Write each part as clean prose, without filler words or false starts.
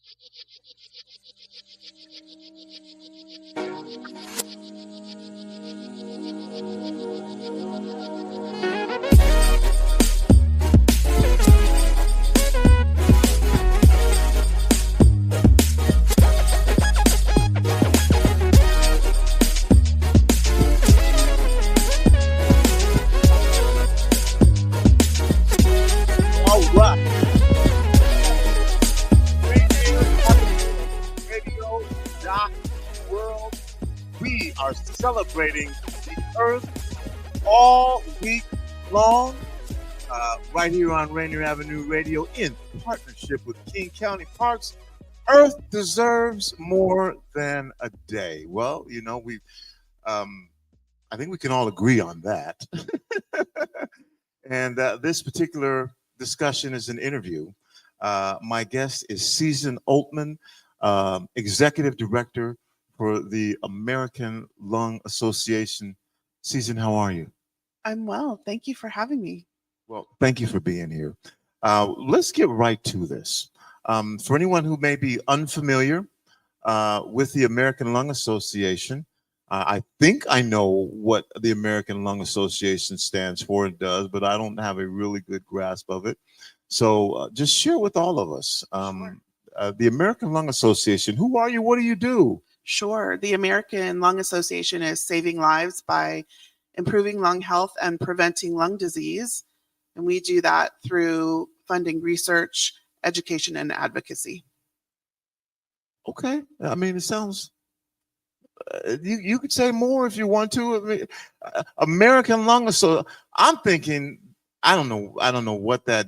All right. Rainier Avenue Radio World. We are celebrating the Earth all week long, right here on Rainier Avenue Radio in partnership with King County Parks. Earth deserves more than a day. Well, you know, I think we can all agree on that. And this particular discussion is an interview. My guest is Susan Altman, Executive Director for the American Lung Association. Susan, how are you? I'm well. Thank you for having me. Well, thank you for being here. Let's get right to this. For anyone who may be unfamiliar with the American Lung Association, I think I know what the American Lung Association stands for and does, but I don't have a really good grasp of it. So just share with all of us. Sure. The American Lung Association, who are you? What do you do? Sure. The American Lung Association is saving lives by improving lung health and preventing lung disease. And we do that through funding research, education, and advocacy. Okay. I mean, it sounds, you could say more if you want to. I mean, American Lung Association, I'm thinking, I don't know what that,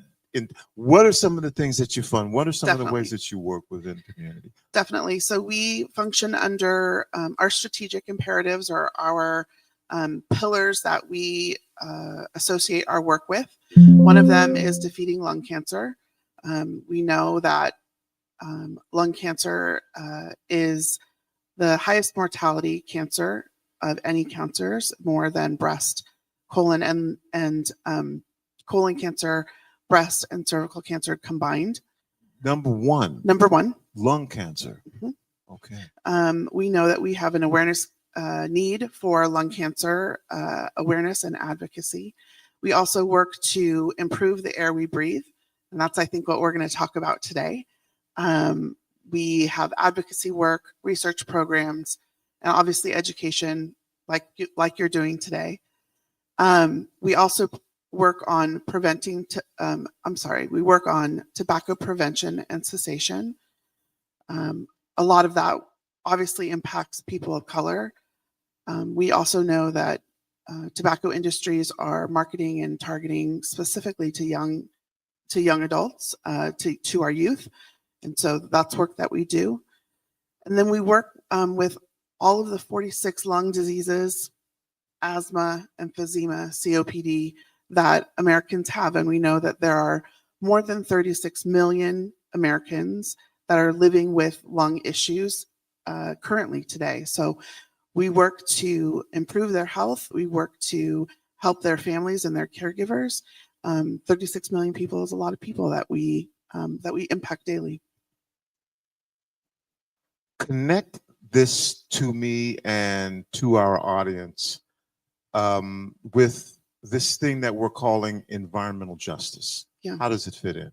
what are some of the things that you fund? What are some of the ways that you work within the community? Definitely. So we function under our strategic imperatives, or our pillars that we associate our work with. One of them is defeating lung cancer. We know that lung cancer is the highest mortality cancer of any cancers, more than breast, colon, and colon cancer, breast, and cervical cancer combined. Number one. Lung cancer. Mm-hmm. Okay. We know that we have an awareness need for lung cancer awareness and advocacy. We also work to improve the air we breathe, and that's, I think, what we're going to talk about today. We have advocacy work, research programs, and obviously education, like you're doing today. We also work on we work on tobacco prevention and cessation. A lot of that obviously impacts people of color. We also know that tobacco industries are marketing and targeting specifically to young adults, to our youth. And so that's work that we do. And then we work with all of the 46 lung diseases, asthma, emphysema, COPD that Americans have. And we know that there are more than 36 million Americans that are living with lung issues currently today. So we work to improve their health. We work to help their families and their caregivers. 36 million people is a lot of people that we impact daily. Connect this to me and to our audience with this thing that we're calling environmental justice. Yeah. How does it fit in?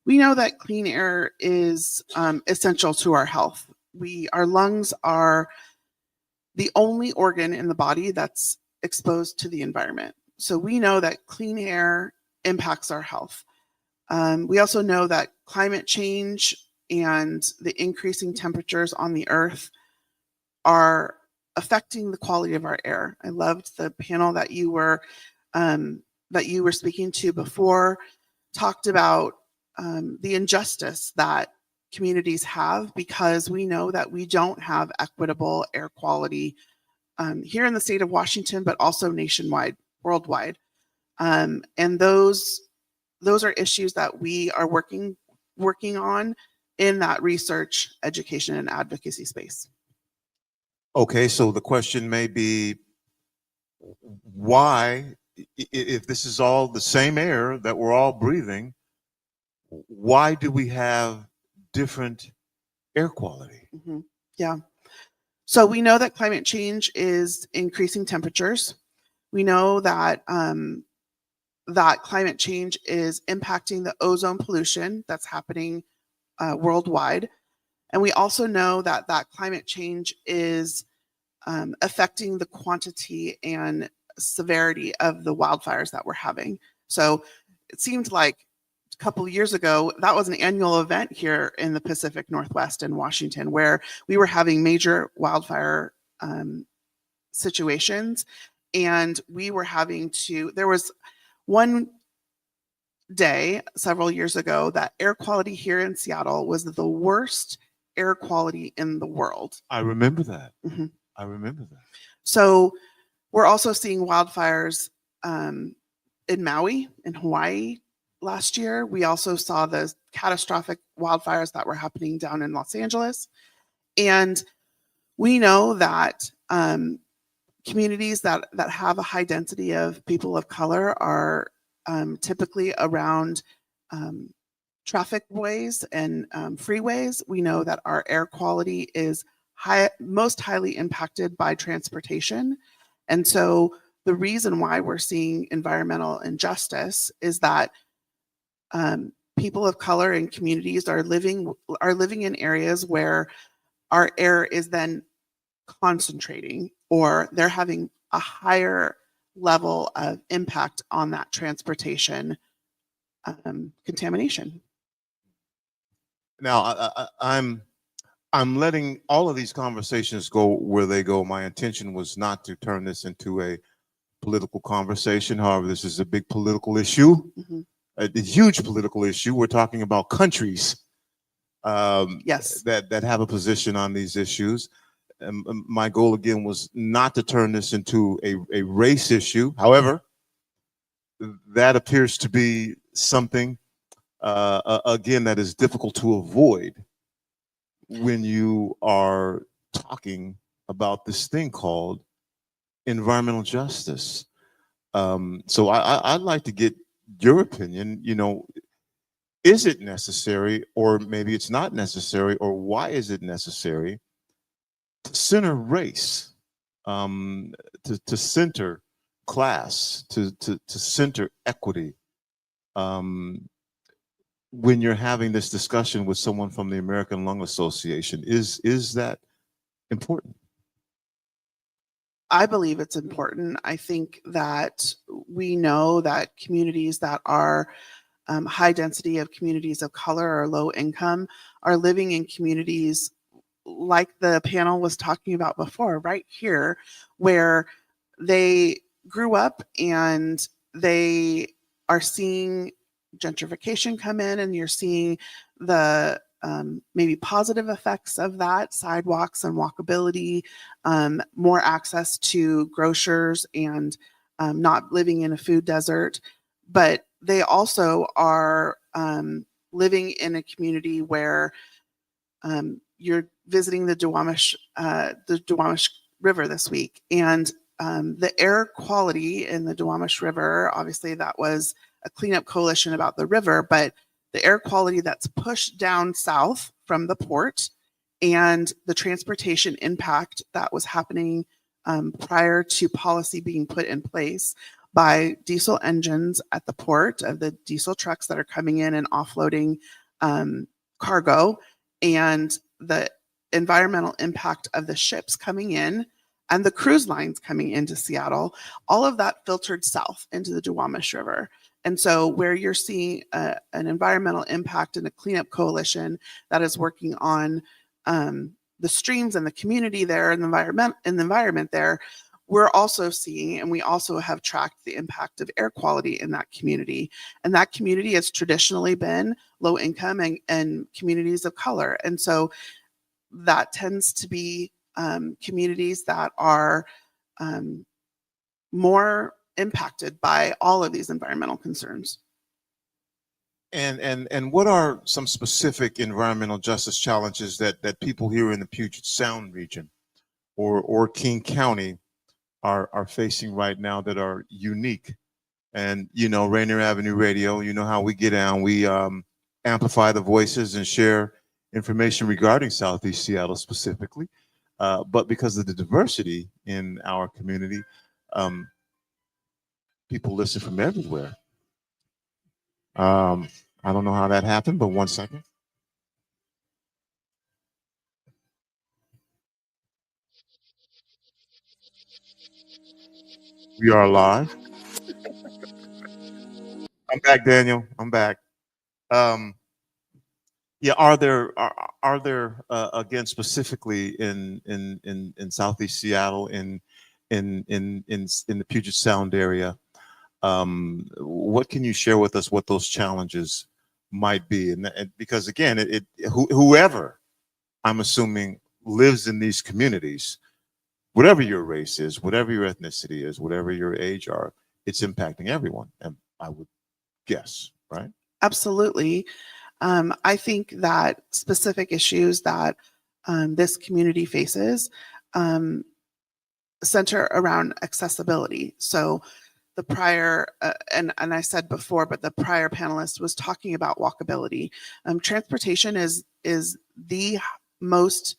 We know that clean air is essential to our health. Our lungs are the only organ in the body that's exposed to the environment. So we know that clean air impacts our health. We also know that climate change and the increasing temperatures on the earth are affecting the quality of our air. I loved the panel that you were speaking to before, talked about the injustice that communities have, because we know that we don't have equitable air quality here in the state of Washington, but also nationwide, worldwide. And those are issues that we are working on in that research, education, and advocacy space. Okay, so the question may be, why, if this is all the same air that we're all breathing, why do we have different air quality. Mm-hmm. Yeah. So we know that climate change is increasing temperatures. We know that that climate change is impacting the ozone pollution that's happening worldwide. And we also know that that climate change is affecting the quantity and severity of the wildfires that we're having. So it seemed like a couple of years ago, that was an annual event here in the Pacific Northwest in Washington, where we were having major wildfire situations. And we were having to, there was one day several years ago that air quality here in Seattle was the worst air quality in the world. I remember that. Mm-hmm. I remember that. So we're also seeing wildfires in Maui, in Hawaii last year. We also saw the catastrophic wildfires that were happening down in Los Angeles. And we know that communities that have a high density of people of color are typically around traffic ways and freeways. We know that our air quality is most highly impacted by transportation. And so the reason why we're seeing environmental injustice is that people of color and communities are living in areas where our air is then concentrating, or they're having a higher level of impact on that transportation contamination. Now, I'm letting all of these conversations go where they go. My intention was not to turn this into a political conversation. However, this is a big political issue, Mm-hmm. a huge political issue. We're talking about countries Yes. that have a position on these issues. My goal again was not to turn this into a race issue. However, that appears to be something again that is difficult to avoid when you are talking about this thing called environmental justice. So I'd like to get your opinion. You know, is it necessary, or maybe it's not necessary, or why is it necessary to center race, to center class, to center equity, when you're having this discussion with someone from the American Lung Association? Is that important? I believe it's important. I think that we know that communities that are high density of communities of color or low income are living in communities like the panel was talking about before, right here, where they grew up and they are seeing gentrification come in, and you're seeing the maybe positive effects of that: sidewalks and walkability, more access to grocers, and not living in a food desert. But they also are living in a community where you're visiting the Duwamish River this week, and the air quality in the Duwamish River, obviously that was a cleanup coalition about the river, but the air quality that's pushed down south from the port and the transportation impact that was happening prior to policy being put in place by diesel engines at the port, of the diesel trucks that are coming in and offloading cargo, and the environmental impact of the ships coming in and the cruise lines coming into Seattle, all of that filtered south into the Duwamish River. And so where you're seeing an environmental impact and a cleanup coalition that is working on the streams and the community there and the environment there, we're also seeing, and we also have tracked the impact of air quality in that community. And that community has traditionally been low income and communities of color. And so that tends to be communities that are more impacted by all of these environmental concerns. And what are some specific environmental justice challenges that people here in the Puget Sound region or King County are facing right now that are unique? And you know, Rainier Avenue Radio, you know how we get down. We amplify the voices and share information regarding Southeast Seattle specifically, but because of the diversity in our community, um, people listen from everywhere. I don't know how that happened, but 1 second. We are live. I'm back, Daniel. I'm back. Um, yeah, are there again specifically in Southeast Seattle in the Puget Sound area? What can you share with us what those challenges might be? And because again, whoever I'm assuming lives in these communities, whatever your race is, whatever your ethnicity is, whatever your age are, it's impacting everyone. And I would guess, right? Absolutely. I think that specific issues that this community faces um, center around accessibility. So the prior, and I said before, but the prior panelist was talking about walkability. Transportation is the most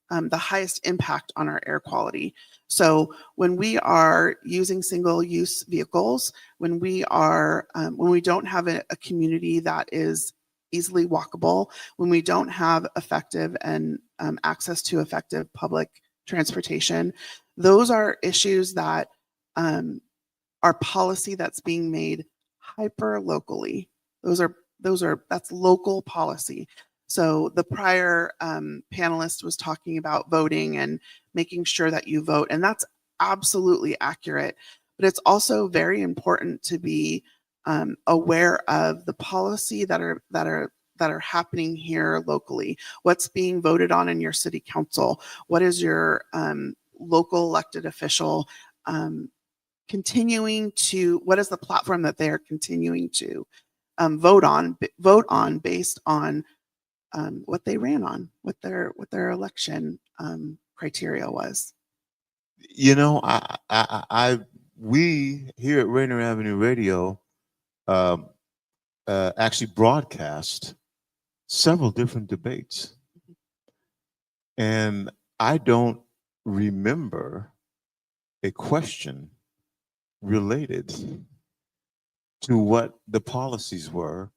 the highest impact on our air quality. So when we are using single-use vehicles, when we don't have a community that is easily walkable, when we don't have effective and access to effective public transportation, those are issues that are policy that's being made hyper locally. That's local policy. So the prior panelist was talking about voting and making sure that you vote, and that's absolutely accurate. But it's also very important to be aware of the policy that are happening here locally. What's being voted on in your city council? What is your local elected official what is the platform that they're continuing to vote on based on what they ran on, what their election criteria was. You know, we here at Rainier Avenue Radio um, actually broadcast several different debates, and I don't remember a question related to what the policies were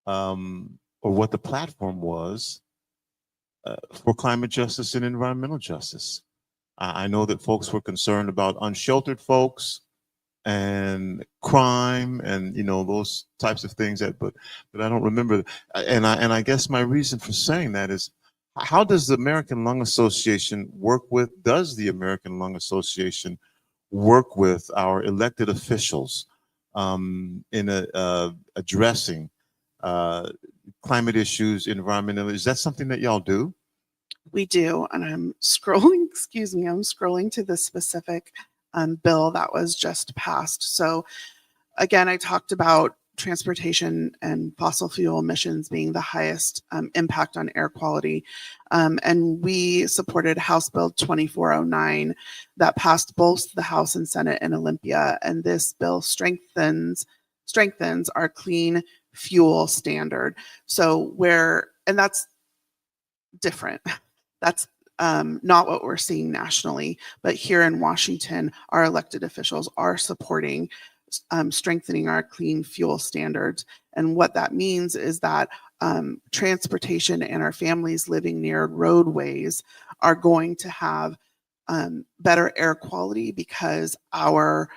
or what the platform was for climate justice and environmental justice. I know that folks were concerned about unsheltered folks and crime and those types of things but I don't remember. And I guess my reason for saying that is, how does the American Lung Association does the American Lung Association work with our elected officials in addressing climate issues, environmental? Is that something that y'all do? We do, and I'm scrolling. Excuse me, I'm scrolling to the specific bill that was just passed. So, again, I talked about transportation and fossil fuel emissions being the highest impact on air quality. And we supported House Bill 2409 that passed both the House and Senate in Olympia. And this bill strengthens our clean fuel standard. So and that's different. That's not what we're seeing nationally, but here in Washington, our elected officials are supporting strengthening our clean fuel standards. And what that means is that transportation and our families living near roadways are going to have better air quality because our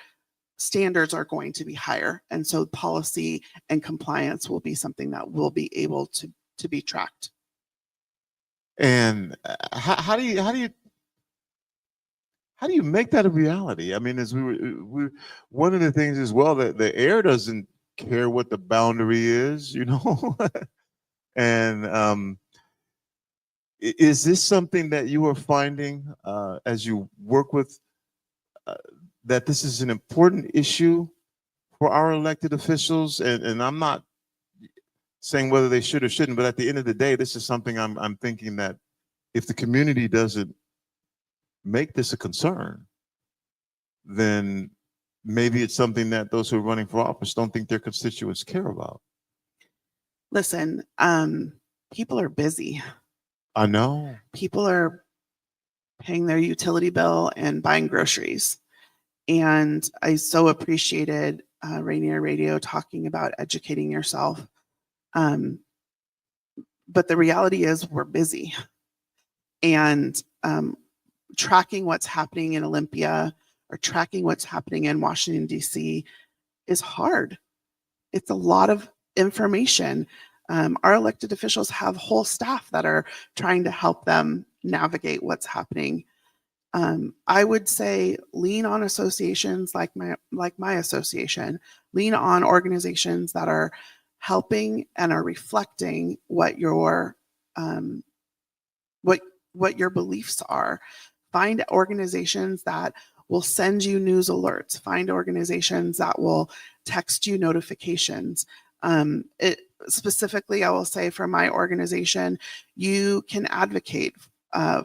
standards are going to be higher. And so policy and compliance will be something that will be able to be tracked. And how do you make that a reality? I mean, as we one of the things as well, that the air doesn't care what the boundary is, and is this something that you are finding as you work with that this is an important issue for our elected officials? And I'm not saying whether they should or shouldn't, but at the end of the day, this is something I'm thinking that if the community doesn't make this a concern, then maybe it's something that those who are running for office don't think their constituents care about. Listen, people are busy. I know. People are paying their utility bill and buying groceries. And I so appreciated Rainier Radio talking about educating yourself. But the reality is we're busy. And tracking what's happening in Olympia or tracking what's happening in Washington, D.C. is hard. It's a lot of information. Our elected officials have whole staff that are trying to help them navigate what's happening. I would say lean on associations like my association, lean on organizations that are helping and are reflecting what your what your beliefs are. Find organizations that will send you news alerts. Find organizations that will text you notifications. Specifically, I will say for my organization, you can advocate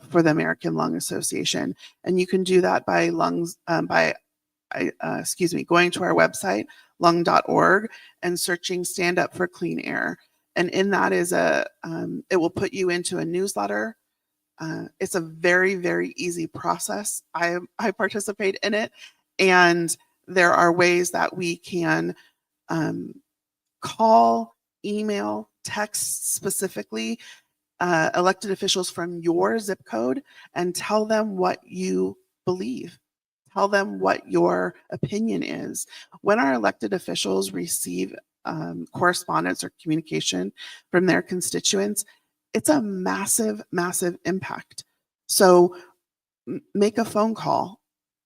for the American Lung Association, and you can do that by going to our website, lung.org, and searching Stand Up for Clean Air. And in that is it will put you into a newsletter. It's a very, very easy process. I participate in it, and there are ways that we can call, email, text specifically elected officials from your zip code and tell them what you believe. Tell them what your opinion is. When our elected officials receive correspondence or communication from their constituents, it's a massive, massive impact. So make a phone call.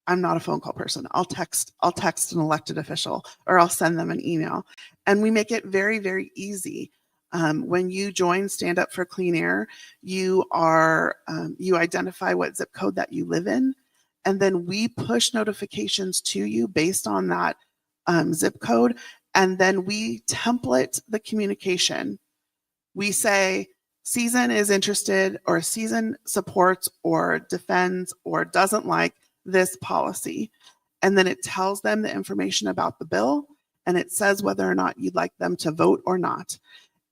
I'm not a phone call person. I'll text an elected official, or I'll send them an email. And we make it very, very easy. When you join Stand Up for Clean Air, you identify what zip code that you live in, and then we push notifications to you based on that zip code, and then we template the communication. We say, Season is interested, or Season supports or defends or doesn't like this policy. And then it tells them the information about the bill, and it says whether or not you'd like them to vote or not.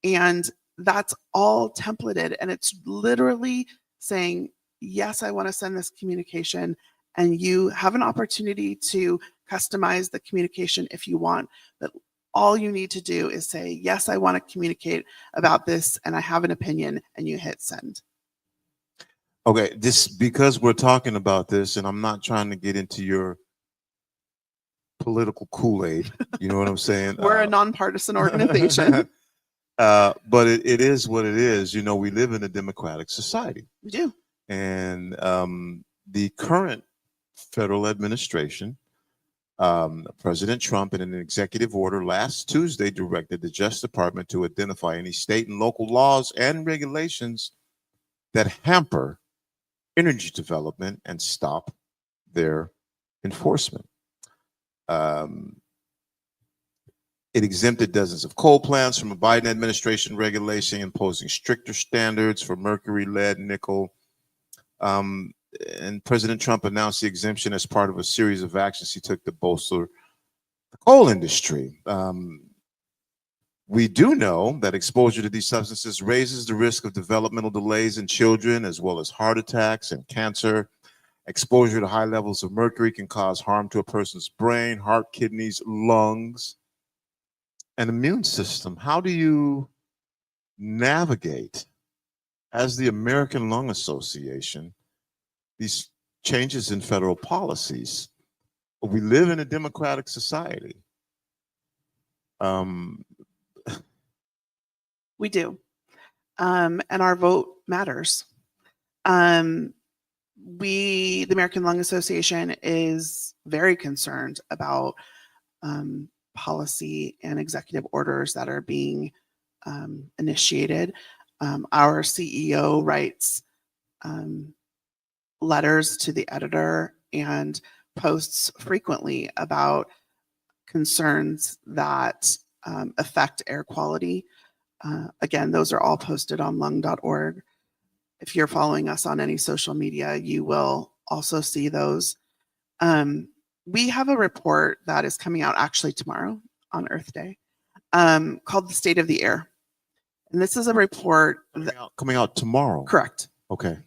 And that's all templated, and it's literally saying, yes, I want to send this communication, and you have an opportunity to customize the communication if you want. But all you need to do is say, yes, I want to communicate about this, and I have an opinion, and you hit send. Okay, because we're talking about this, and I'm not trying to get into your political Kool-Aid, you know what I'm saying? We're a nonpartisan organization. But it is what it is. You know, we live in a democratic society. We do. And the current federal administration, President Trump, in an executive order last Tuesday, directed the Justice Department to identify any state and local laws and regulations that hamper energy development and stop their enforcement. It exempted dozens of coal plants from a Biden administration regulation imposing stricter standards for mercury, lead, nickel. And President Trump announced the exemption as part of a series of actions he took to bolster the coal industry. We do know that exposure to these substances raises the risk of developmental delays in children, as well as heart attacks and cancer. Exposure to high levels of mercury can cause harm to a person's brain, heart, kidneys, lungs, and immune system. How do you navigate, as the American Lung Association, these changes in federal policies? We live in a democratic society. We do. And our vote matters. The American Lung Association is very concerned about policy and executive orders that are being initiated. Our CEO writes letters to the editor and posts frequently about concerns that affect air quality. Again, those are all posted on lung.org. If you're following us on any social media, you will also see those. We have a report that is coming out actually tomorrow on Earth Day called The State of the Air. And this is a report coming out tomorrow. Correct. Okay.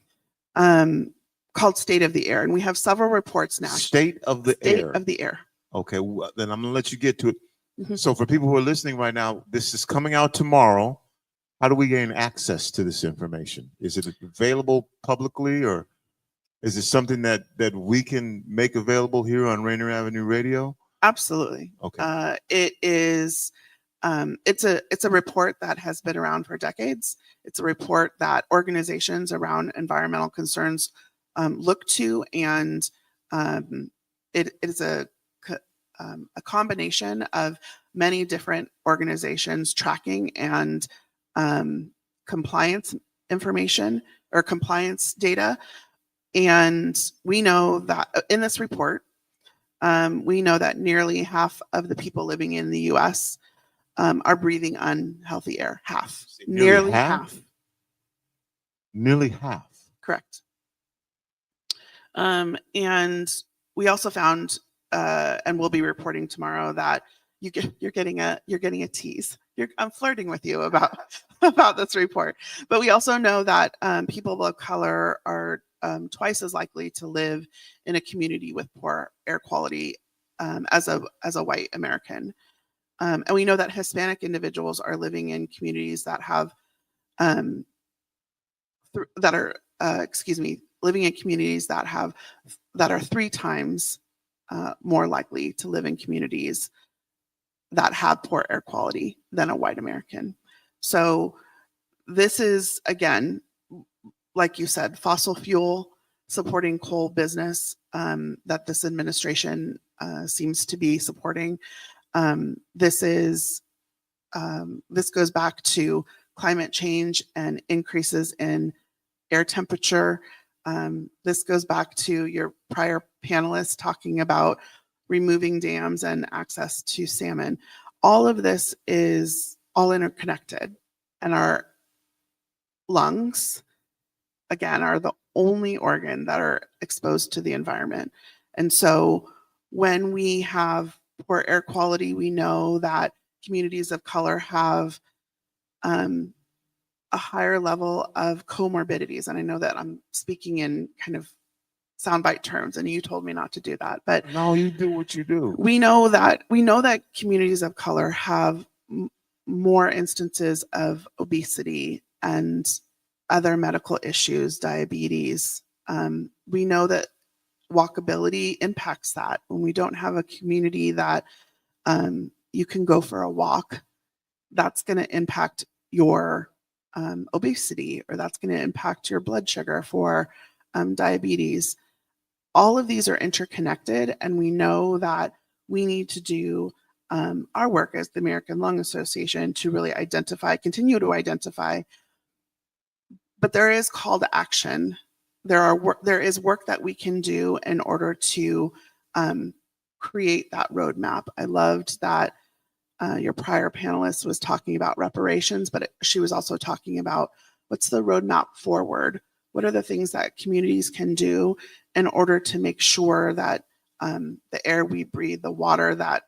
Called State of the Air. And we have several reports now. State of the Air. Okay. Then I'm going to let you get to it. Mm-hmm. So for people who are listening right now, this is coming out tomorrow. How do we gain access to this information? Is it available publicly, or is it something that we can make available here on Rainier Avenue Radio? Absolutely. Okay. It is. It's a report that has been around for decades. It's a report that organizations around environmental concerns look to, and it is a combination of many different organizations tracking and compliance information or compliance data. And we know that in this report, we know that nearly half of the people living in the U.S. Are breathing unhealthy air. Half. Nearly half. Nearly half. Correct. And we also found, and we'll be reporting tomorrow, that you're getting a tease. I'm flirting with you about this report. But we also know that people of color are twice as likely to live in a community with poor air quality as a white American. And we know that Hispanic individuals are living in communities that have living in communities that are 3 times more likely to live in communities that have poor air quality than a white American. So this is, again, like you said, fossil fuel supporting coal business that this administration seems to be supporting. This goes back to climate change and increases in air temperature. This goes back to your prior panelists talking about removing dams and access to salmon. All of this is all interconnected, and our lungs, again, are the only organ that are exposed to the environment. And so when we have poor air quality, we know that communities of color have a higher level of comorbidities. And I know that I'm speaking in kind of soundbite terms, and you told me not to do that. But no, you do what you do. We know that communities of color have more instances of obesity and other medical issues, diabetes. We know that walkability impacts that. When we don't have a community that you can go for a walk, that's going to impact your obesity, or that's going to impact your blood sugar for diabetes. All of these are interconnected, and we know that we need to do our work as the American Lung Association to really continue to identify. But there is call to action. There is work that we can do in order to create that roadmap. I loved that your prior panelist was talking about reparations, but she was also talking about what's the roadmap forward. What are the things that communities can do in order to make sure that the air we breathe, the water that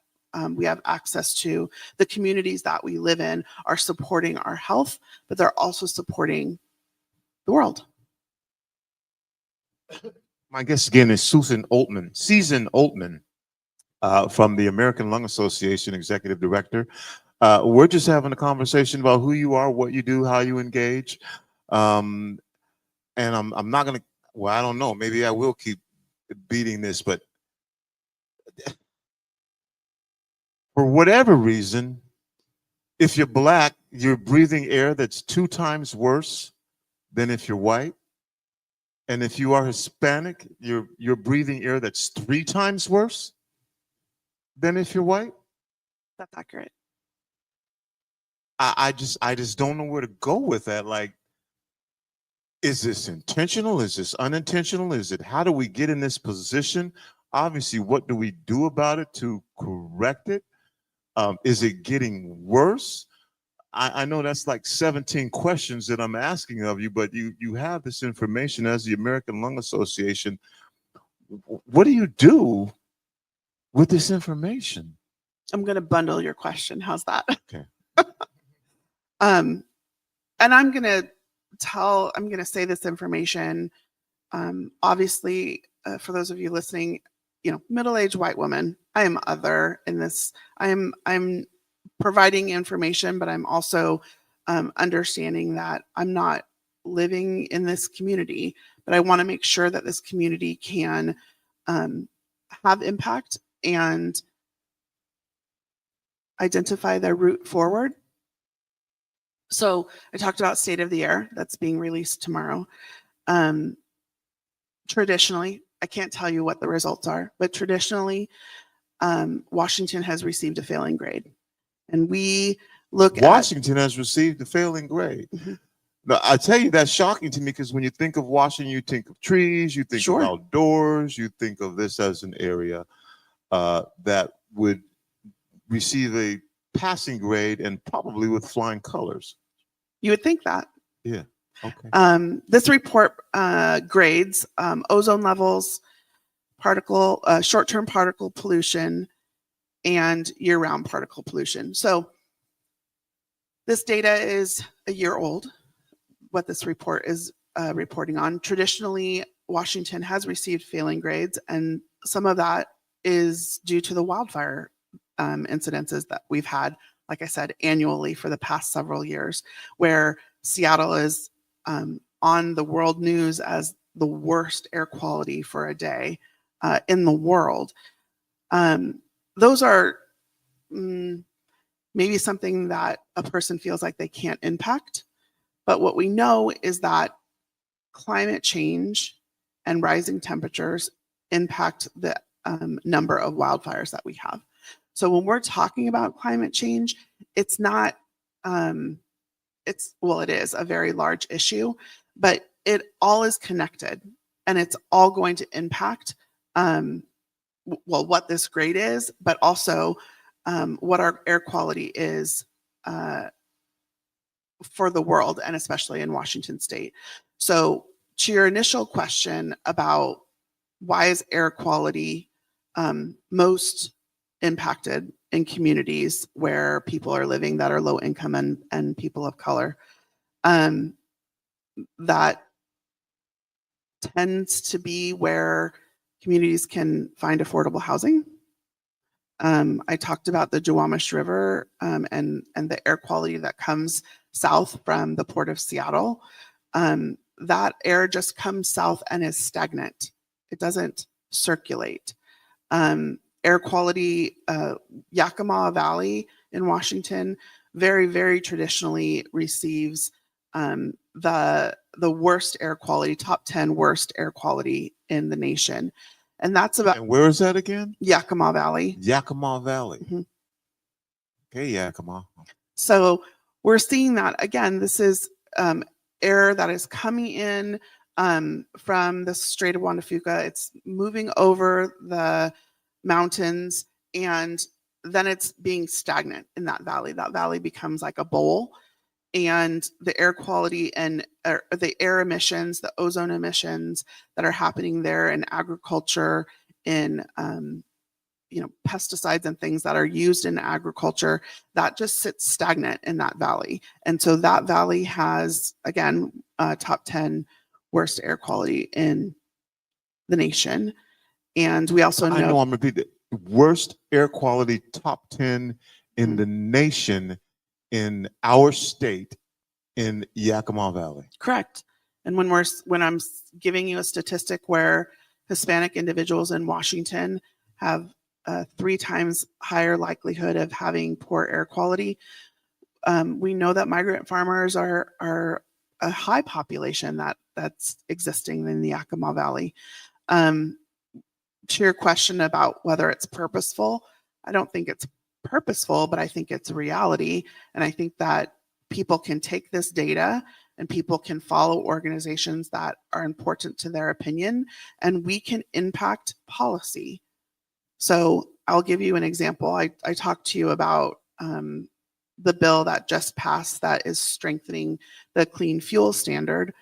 we have access to, the communities that we live in are supporting our health, but they're also supporting the world. My guest again is Susan Altman from the American Lung Association, Executive Director. We're just having a conversation about who you are, what you do, how you engage. And I'm not going to, well, I don't know, maybe I will keep beating this, but for whatever reason, if you're Black, you're breathing air that's 2 times worse than if you're white. And if you are Hispanic, you're breathing air that's 3 times worse than if you're white. That's accurate. I just don't know where to go with that. Like, is this intentional? Is this unintentional? How do we get in this position? Obviously, what do we do about it to correct it? Is it getting worse? I know that's like 17 questions that I'm asking of you, but you have this information as the American Lung Association. What do you do with this information? I'm going to bundle your question. How's that? Okay. And I'm going to say this information, obviously, for those of you listening, middle-aged white woman, I am other in this. I'm providing information, but I'm also understanding that I'm not living in this community, but I want to make sure that this community can have impact and identify their route forward. So I talked about State of the Air that's being released tomorrow. Traditionally, I can't tell you what the results are, but traditionally, Washington has received a failing grade. And we look Washington has received a failing grade. Mm-hmm. Now, I tell you, that's shocking to me, because when you think of Washington, you think of trees, you think Sure. of outdoors, you think of this as an area that would receive a passing grade, and probably with flying colors. You would think that. Yeah. Okay. This report grades ozone levels, short-term particle pollution, and year-round particle pollution. So this data is a year old, what this report is reporting on. Traditionally, Washington has received failing grades, and some of that is due to the wildfire incidences that we've had, like I said, annually for the past several years, where Seattle is on the world news as the worst air quality for a day in the world. Those are maybe something that a person feels like they can't impact. But what we know is that climate change and rising temperatures impact the number of wildfires that we have. So when we're talking about climate change, it's not, it is a very large issue, but it all is connected, and it's all going to impact, what this grade is, but also what our air quality is for the world, and especially in Washington State. So to your initial question about why is air quality most impacted in communities where people are living that are low income and people of color, that tends to be where communities can find affordable housing. I talked about the Jawamish River and the air quality that comes south from the Port of Seattle. That air just comes south and is stagnant. It doesn't circulate. Air quality, Yakima Valley in Washington, very, very traditionally receives the worst air quality, top 10 worst air quality in the nation. And that's about. And where is that again? Yakima Valley. Yakima Valley. Mm-hmm. Okay, Yakima. So we're seeing that again. This is air that is coming in from the Strait of Juan de Fuca. It's moving over the mountains, and then it's being stagnant in that valley. That valley becomes like a bowl, and the air quality and the air emissions, the ozone emissions that are happening there in agriculture, in pesticides and things that are used in agriculture, that just sits stagnant in that valley. And so that valley has, again, top 10 worst air quality in the nation. And we also know. I know I'm repeating it. Worst air quality, top 10 in the nation, in our state, in Yakima Valley. Correct. And when I'm giving you a statistic where Hispanic individuals in Washington have 3 times higher likelihood of having poor air quality, we know that migrant farmers are a high population that's existing in the Yakima Valley. To your question about whether it's purposeful, I don't think it's purposeful, but I think it's a reality. And I think that people can take this data and people can follow organizations that are important to their opinion, and we can impact policy. So I'll give you an example. I talked to you about the bill that just passed that is strengthening the clean fuel standard.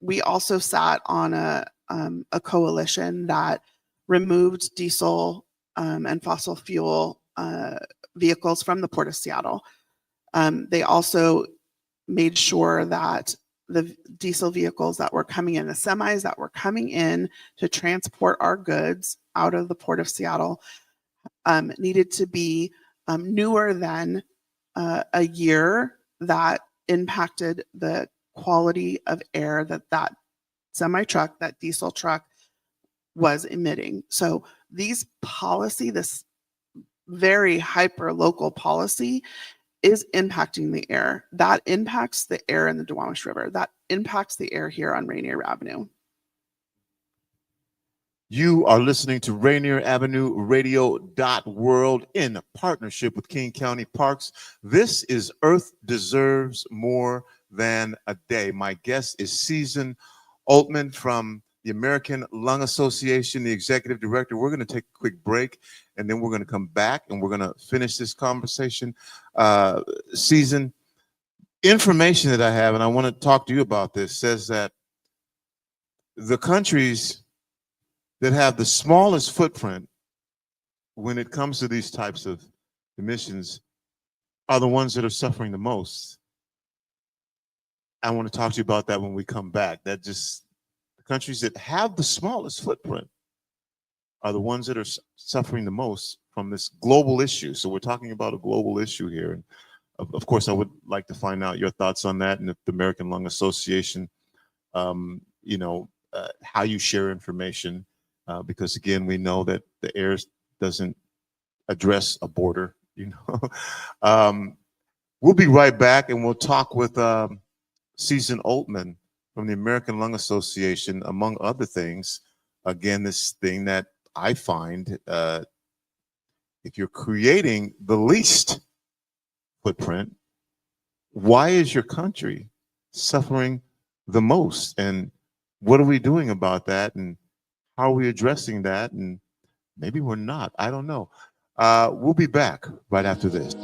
We also sat on a coalition that removed diesel and fossil fuel vehicles from the Port of Seattle. They also made sure that the diesel vehicles that were coming in, the semis that were coming in to transport our goods out of the Port of Seattle, needed to be newer than a year that impacted the quality of air that semi truck, that diesel truck was emitting. So this very hyper local policy is impacting the air. That impacts the air in the Duwamish River. That impacts the air here on Rainier Avenue. You are listening to Rainier Avenue Radio World in partnership with King County Parks. This is Earth Deserves More Than a Day. My guest is Susan Altman from the American Lung Association, the executive director. We're going to take a quick break, and then we're going to come back and we're going to finish this conversation. Susan, information that I have, and I want to talk to you about this, says that the countries that have the smallest footprint when it comes to these types of emissions are the ones that are suffering the most. I want to talk to you about that when we come back. That just, the countries that have the smallest footprint are the ones that are suffering the most from this global issue. So we're talking about a global issue here. And of course, I would like to find out your thoughts on that, and if the American Lung Association, how you share information. Because again, we know that the air doesn't address a border, We'll be right back, and we'll talk with Susan Altman from the American Lung Association, among other things. Again, this thing that I find, if you're creating the least footprint, why is your country suffering the most? And what are we doing about that? And how are we addressing that? And maybe we're not. I don't know. We'll be back right after this.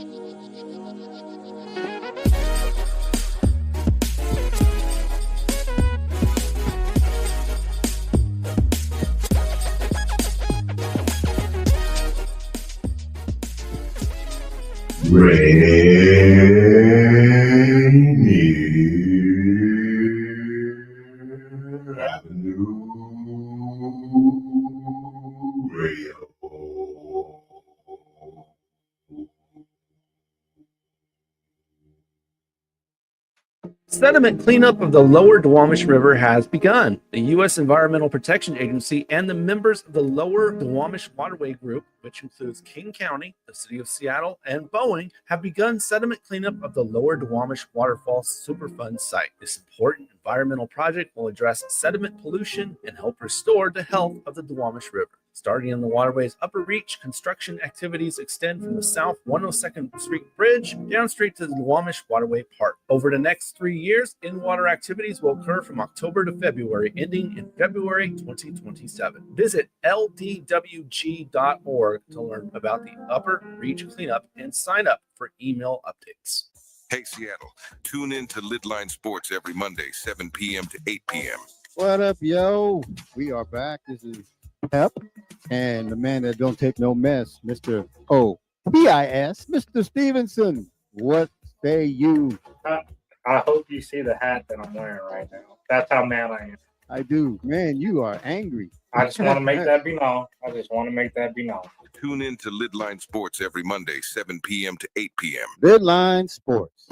Rainier Avenue Radio. Sediment cleanup of the lower Duwamish River has begun. The U.S. Environmental Protection Agency and the members of the Lower Duwamish Waterway Group, which includes King County, the City of Seattle, and Boeing, have begun sediment cleanup of the Lower Duwamish Waterfall Superfund site. This important environmental project will address sediment pollution and help restore the health of the Duwamish River. Starting in the waterway's upper reach, construction activities extend from the South 102nd Street Bridge down straight to the Duwamish Waterway Park. Over the next 3 years, in-water activities will occur from October to February, ending in February 2027. Visit ldwg.org to learn about the upper reach cleanup and sign up for email updates. Hey, Seattle, tune in to Lidline Sports every Monday, 7 p.m. to 8 p.m. What up, yo? We are back. This is Pep, and the man that don't take no mess, Mr. O.P.I.S., Mr. Stevenson. What say you? I hope you see the hat that I'm wearing right now. That's how mad I am. I do. Man, you are angry. I just want to make that be known. Tune in to Lidline Sports every Monday, 7 p.m. to 8 p.m. Lidline Sports.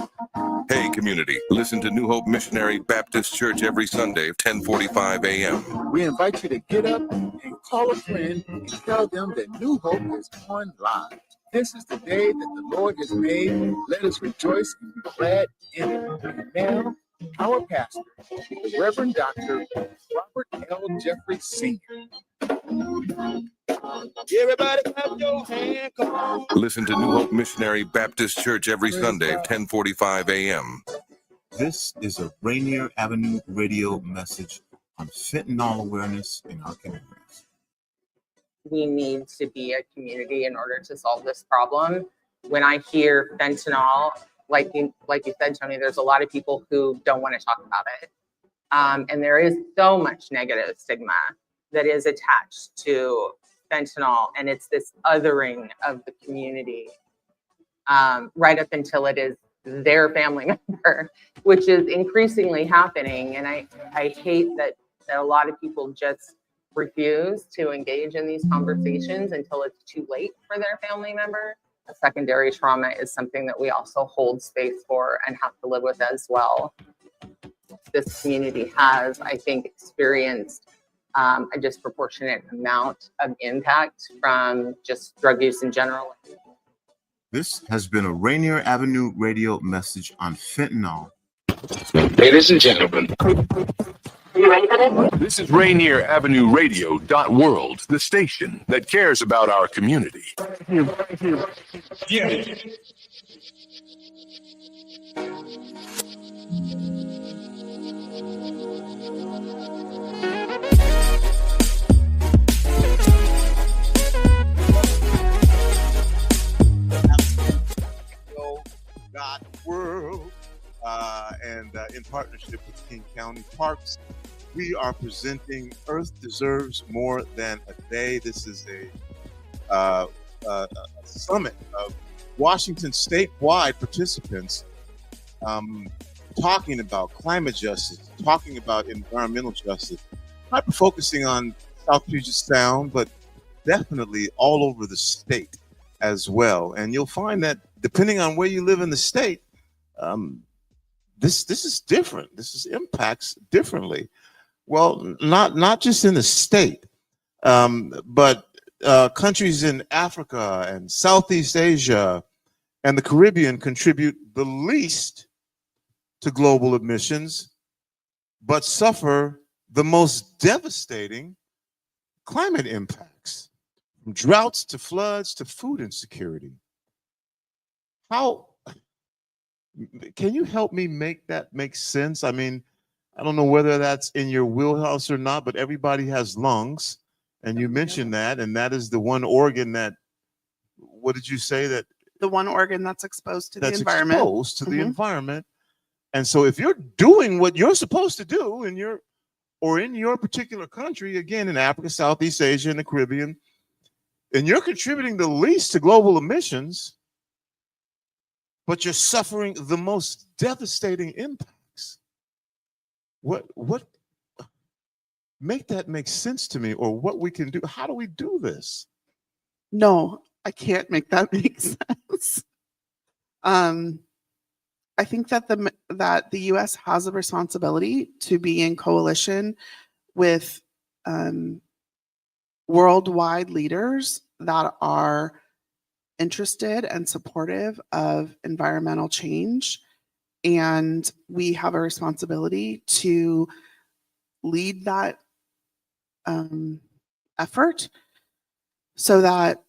Hey, community, listen to New Hope Missionary Baptist Church every Sunday, 10:45 a.m. We invite you to get up and call a friend and tell them that New Hope is on live. This is the day that the Lord has made. Let us rejoice and be glad in it. And now, our pastor, the Reverend Dr. Robert L. Jeffrey Sr. Everybody clap your hand, come on. Listen to New Hope Missionary Baptist Church every Sunday, 10:45 a.m. This is a Rainier Avenue radio message on fentanyl awareness in our communities. We need to be a community in order to solve this problem. When I hear fentanyl, like you said, Tony, there's a lot of people who don't want to talk about it. And there is so much negative stigma that is attached to fentanyl, and it's this othering of the community right up until it is their family member, which is increasingly happening. And I hate that a lot of people just refuse to engage in these conversations until it's too late for their family member. A secondary trauma is something that we also hold space for and have to live with as well. This community has, I think, experienced a disproportionate amount of impact from just drug use in general. This has been a Rainier Avenue radio message on fentanyl. Ladies and gentlemen, this is Rainier Avenue Radio .world, the station that cares about our community. Yeah. World, and in partnership with King County Parks, we are presenting Earth Deserves More Than a Day. This is a summit of Washington statewide participants talking about climate justice, talking about environmental justice, hyper focusing on South Puget Sound, but definitely all over the state as well. And you'll find that depending on where you live in the state, this is different. This impacts differently. Well, not just in the state, but countries in Africa and Southeast Asia and the Caribbean contribute the least to global emissions, but suffer the most devastating climate impacts, from droughts to floods to food insecurity. How can you help me make that make sense? I mean, I don't know whether that's in your wheelhouse or not, but everybody has lungs, and you mentioned that, and that is the one organ that, what did you say? That the one organ that's exposed to the that's environment. Exposed to the environment. And so if you're doing what you're supposed to do in your particular country, again, in Africa, Southeast Asia, and the Caribbean, and you're contributing the least to global emissions, but you're suffering the most devastating impacts. What make that make sense to me, or what we can do? How do we do this? No, I can't make that make sense. I think that the U.S. has a responsibility to be in coalition with worldwide leaders that are interested and supportive of environmental change. And we have a responsibility to lead that effort so that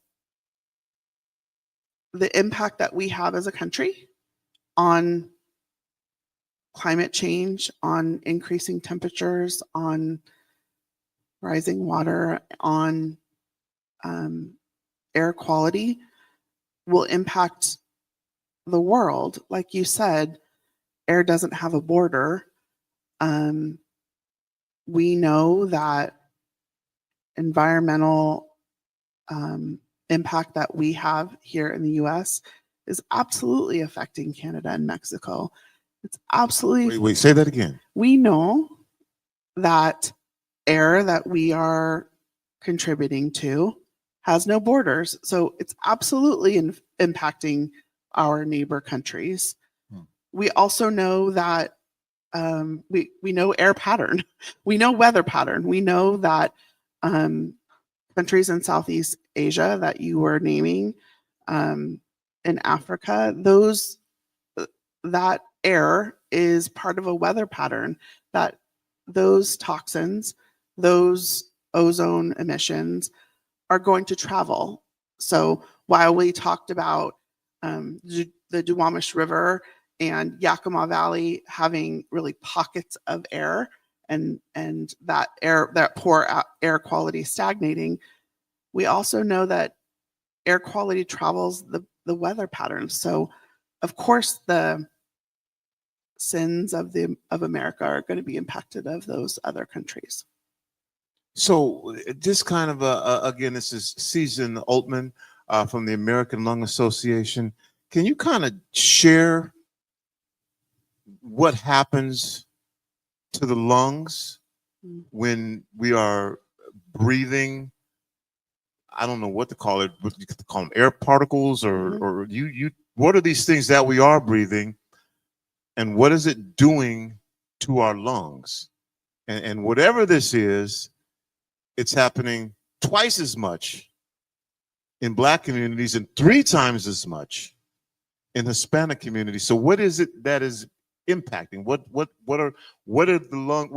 the impact that we have as a country on climate change, on increasing temperatures, on rising water, on air quality will impact the world. Like you said, air doesn't have a border. We know that environmental impact that we have here in the US is absolutely affecting Canada and Mexico. It's absolutely. Wait, say that again. We know that air that we are contributing to has no borders. So it's absolutely impacting our neighbor countries. We also know that we know air pattern. We know weather pattern. We know that countries in Southeast Asia that you were naming, in Africa, that air is part of a weather pattern, that those toxins, those ozone emissions are going to travel. So while we talked about the Duwamish River and Yakima Valley having really pockets of air and that poor air quality stagnating, we also know that air quality travels the weather patterns. So of course the sins of America are going to be impacted of those other countries. So just kind of again, this is Susan Altman from the American Lung Association. Can you kind of share what happens to the lungs when we are breathing. I don't know what to call it, but you could call them air particles, or you. What are these things that we are breathing, and what is it doing to our lungs? And whatever this is, it's happening twice as much in Black communities and 3 times as much in Hispanic communities. So what is it that is impacting? What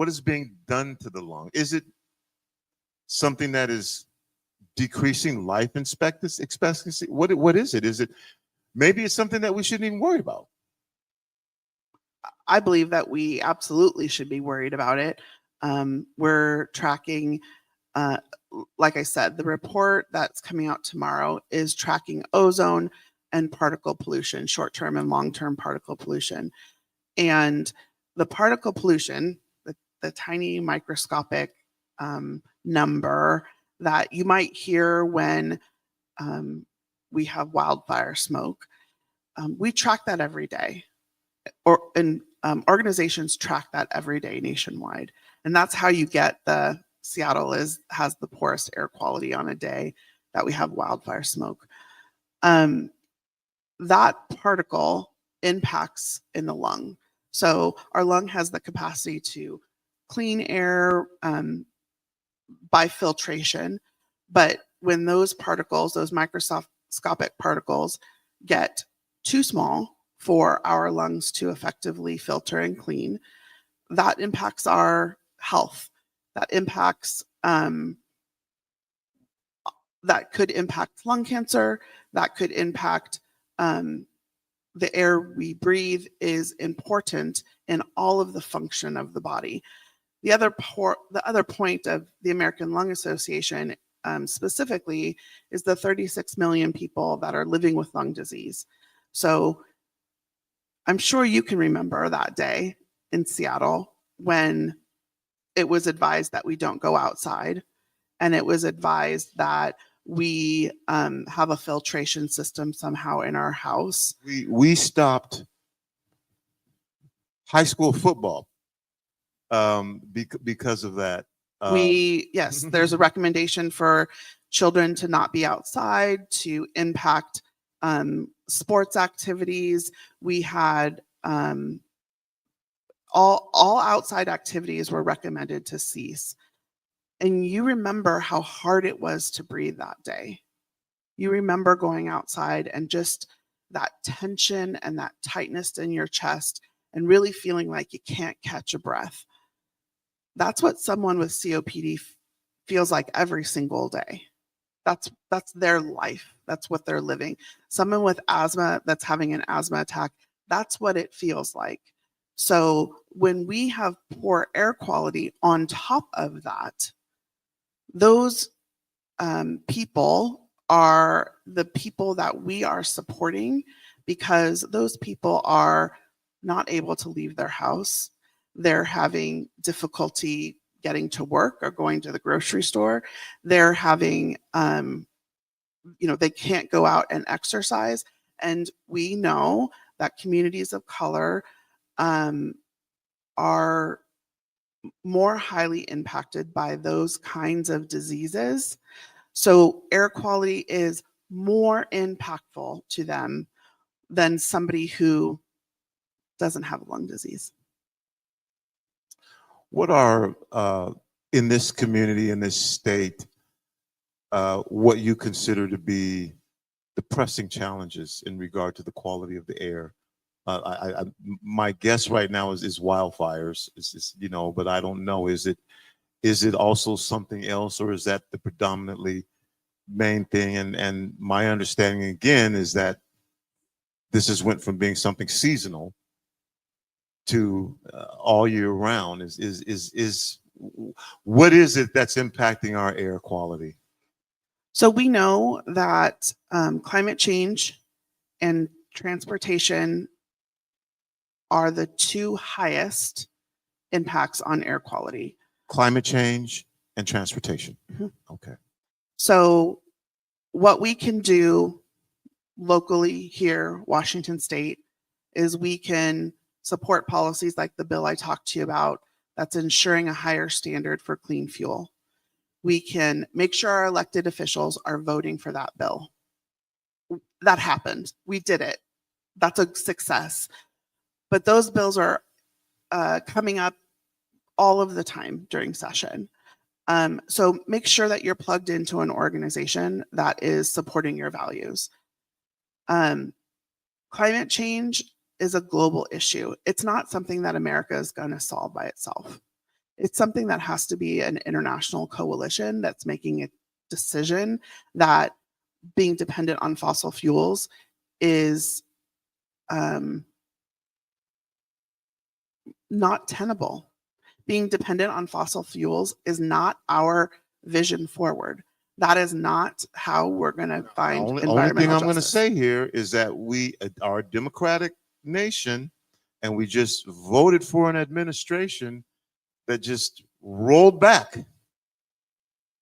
is being done to the lung? Is it something that is decreasing life expectancy? What is it? Is it maybe it's something that we shouldn't even worry about? I believe that we absolutely should be worried about it. We're tracking, like I said, the report that's coming out tomorrow is tracking ozone and particle pollution, short-term and long-term particle pollution. And the particle pollution, the tiny microscopic number that you might hear when we have wildfire smoke, we track that every day. Organizations track that every day nationwide. And that's how you get Seattle has the poorest air quality on a day that we have wildfire smoke. That particle impacts in the lung. So our lung has the capacity to clean air by filtration, but when those particles, those microscopic particles, get too small for our lungs to effectively filter and clean, that impacts our health. That impacts, that could impact lung cancer, that could impact the air we breathe is important in all of the function of the body. The other point of the American Lung Association specifically is the 36 million people that are living with lung disease. So I'm sure you can remember that day in Seattle when it was advised that we don't go outside, and it was advised that we have a filtration system somehow in our house. We stopped high school football because of that. Yes, there's a recommendation for children to not be outside, to impact sports activities. We had all outside activities were recommended to cease. And you remember how hard it was to breathe that day. You remember going outside and just that tension and that tightness in your chest and really feeling like you can't catch a breath. That's what someone with COPD feels like every single day. That's their life. That's what they're living. Someone with asthma that's having an asthma attack, that's what it feels like. So when we have poor air quality on top of that, those people are the people that we are supporting, because those people are not able to leave their house. They're having difficulty getting to work or going to the grocery store. They're having, they can't go out and exercise. And we know that communities of color are more highly impacted by those kinds of diseases. So air quality is more impactful to them than somebody who doesn't have lung disease. What are, in this community, in this state, what you consider to be the pressing challenges in regard to the quality of the air? My guess right now is wildfires, but I don't know. Is it also something else, or is that the predominantly main thing? And my understanding again is that this has went from being something seasonal to all year round. What is it that's impacting our air quality? So we know that climate change and transportation are the 2 highest impacts on air quality. Climate change and transportation. Mm-hmm. Okay. So what we can do locally here, Washington State, is we can support policies like the bill I talked to you about that's ensuring a higher standard for clean fuel. We can make sure our elected officials are voting for that bill. That happened. We did it. That's a success. But those bills are coming up all of the time during session. So make sure that you're plugged into an organization that is supporting your values. Climate change is a global issue. It's not something that America is going to solve by itself. It's something that has to be an international coalition that's making a decision that being dependent on fossil fuels is not tenable. Being dependent on fossil fuels is not our vision forward. That is not how we're going to find environmental only thing I'm going to justice. say here is that we are a democratic nation, and we just voted for an administration that just rolled back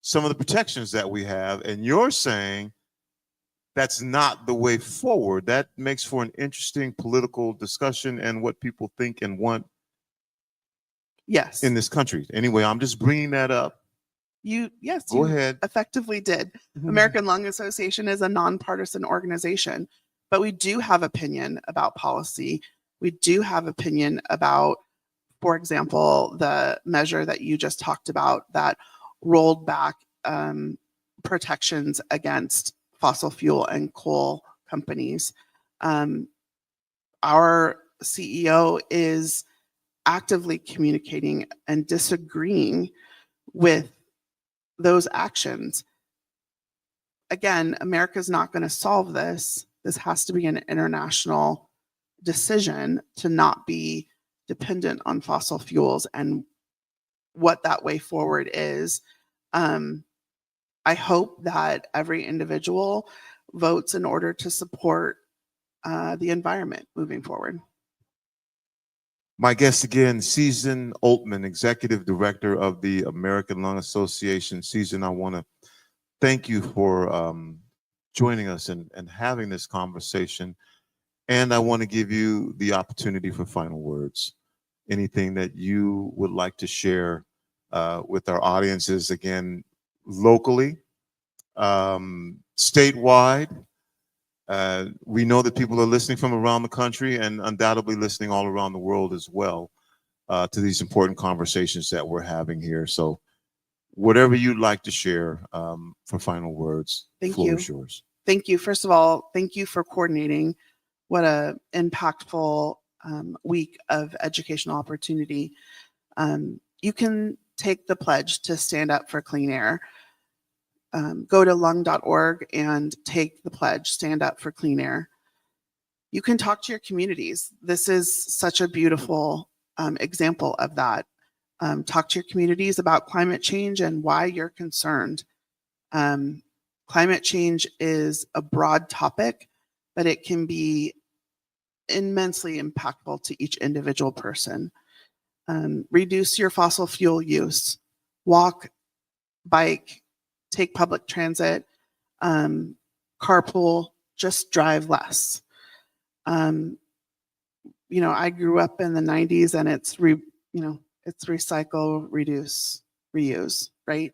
some of the protections that we have. And you're saying that's not the way forward. That makes for an interesting political discussion and what people think and want. Yes. In this country. Anyway, I'm just bringing that up. Yes, Go ahead. Effectively did. American Lung Association is a nonpartisan organization, but we do have opinion about policy. We do have opinion about, for example, the measure that you just talked about that rolled back protections against fossil fuel and coal companies. Our CEO is actively communicating and disagreeing with those actions. Again, America's not going to solve this. This has to be an international decision to not be dependent on fossil fuels and what that way forward is. I hope that every individual votes in order to support the environment moving forward. My guest again, Susan Altman, Executive Director of the American Lung Association. Susan, I want to thank you for joining us and having this conversation. And I want to give you the opportunity for final words. Anything that you would like to share with our audiences, again, locally, statewide. We know that people are listening from around the country and undoubtedly listening all around the world as well to these important conversations that we're having here. So whatever you'd like to share for final words, the floor is yours. Thank you. First of all, thank you for coordinating. What a impactful week of educational opportunity. You can take the pledge to stand up for clean air. Go to lung.org and take the pledge, stand up for clean air. You can talk to your communities. This is such a beautiful example of that. Talk to your communities about climate change and why you're concerned. Climate change is a broad topic, but it can be immensely impactful to each individual person. Reduce your fossil fuel use. Walk, bike, take public transit, carpool, just drive less. I grew up in the 90s and it's recycle, reduce, reuse, right?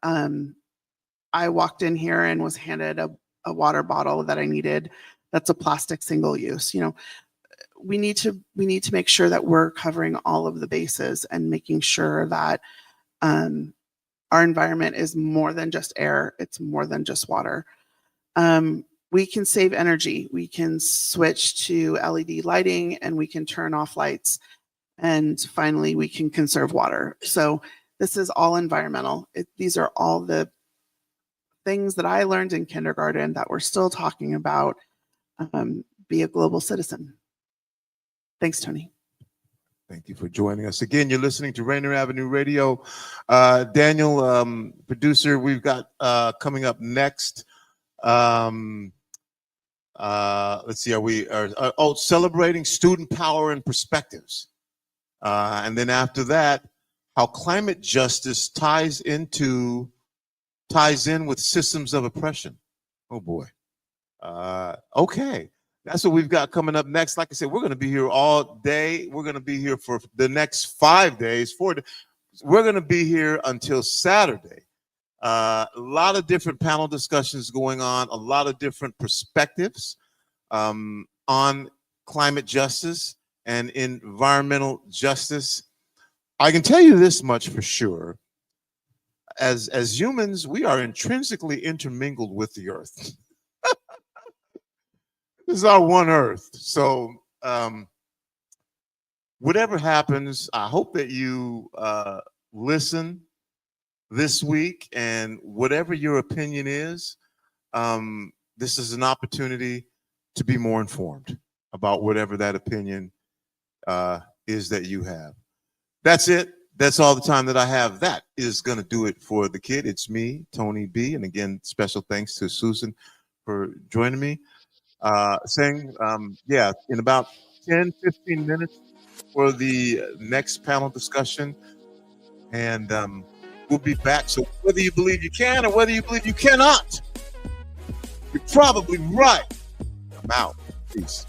I walked in here and was handed a water bottle that I needed. That's a plastic single use. We need to make sure that we're covering all of the bases and making sure that our environment is more than just air. It's more than just water. We can save energy. We can switch to LED lighting and we can turn off lights. And finally, we can conserve water. So this is all environmental. These are all the things that I learned in kindergarten that we're still talking about. Be a global citizen. Thanks, Tony. Thank you for joining us. Again, you're listening to Rainier Avenue Radio. Daniel, producer, we've got coming up next. Let's see, celebrating student power and perspectives. And then after that, how climate justice ties in with systems of oppression. Oh boy. Okay. That's what we've got coming up next. Like I said, we're going to be here all day. We're going to be here for the next 5 days. We're going to be here until Saturday. A lot of different panel discussions going on, a lot of different perspectives on climate justice and environmental justice. I can tell you this much for sure. As humans, we are intrinsically intermingled with the earth. This is our one earth. So whatever happens, I hope that you listen this week, and whatever your opinion is, this is an opportunity to be more informed about whatever that opinion is that you have. That's it. That's all the time that I have. That is going to do it for the kid. It's me, Tony B. And again, special thanks to Susan for joining me. Saying, in about 10, 15 minutes for the next panel discussion. And we'll be back. So whether you believe you can or whether you believe you cannot, you're probably right. I'm out. Peace.